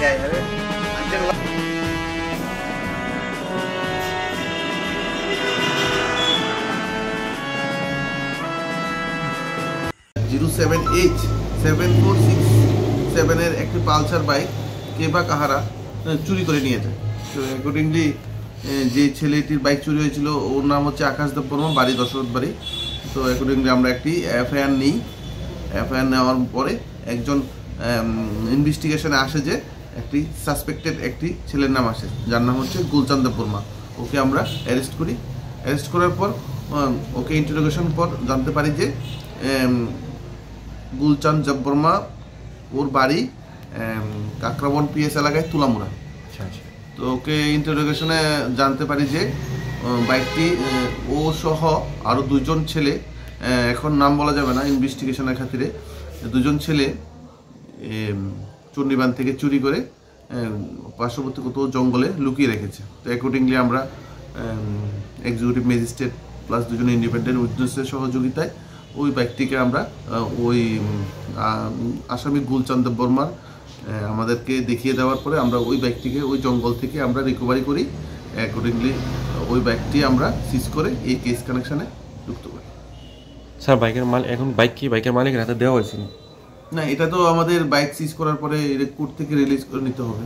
07H7467 এর একটি Pulsar bike কে বা কাহারা চুরি করে নিয়ে যায়। তো অ্যাকর্ডিংলি যে ছেলেটির বাইক চুরি হয়েছিল ওর নাম হচ্ছে আকাশ দেববর্মা, বাড়ি দশরথ বাড়ি। তো অ্যাকর্ডিংলি আমরা একটি এফআইআর নিই। এফআইআর নেওয়ার পরে একজন ইনভেস্টিগেশনে আসে যে একটি সাসপেক্টেড একটি ছেলের নাম আসে যার নাম হচ্ছে গুলচাঁদ দেববর্মা। ওকে আমরা অ্যারেস্ট করি। অ্যারেস্ট করার পর ওকে ইন্টারোগেশন পর জানতে পারি যে গুলচাঁদ দেববর্মা ওর বাড়ি কাকরাবন পিএস এলাকায় তুলামুড়া। তো ওকে ইন্টারোগেশনে জানতে পারি যে বাইকটি ও সহ আরও দুজন ছেলে, এখন নাম বলা যাবে না ইনভেস্টিগেশনের খাতিরে, দুজন ছেলে চণ্ডীবান থেকে চুরি করে পার্শ্ববর্তী কোথাও জঙ্গলে লুকিয়ে রেখেছে। তো অ্যাকর্ডিংলি আমরা এক্সিকিউটিভ ম্যাজিস্ট্রেট প্লাস দুজন ইন্ডিপেন্ডেন্ট উইটনেসের সহযোগিতায় ওই বাইকটিকে আমরা ওই আসামি গুলচাঁদ দেববর্মার আমাদেরকে দেখিয়ে দেওয়ার পরে আমরা ওই বাইকটিকে ওই জঙ্গল থেকে আমরা রিকভারি করি। অ্যাকর্ডিংলি ওই বাইকটি আমরা সিজ করে এই কেস কানেকশানে যুক্ত করি। স্যার বাইকের মালিক এখন বাইকের মালিকের হাতে দেওয়া হয়েছিল না, এটা তো আমাদের বাইক সিজ করার পরে কোর্ট থেকে রিলিজ করে নিতে হবে।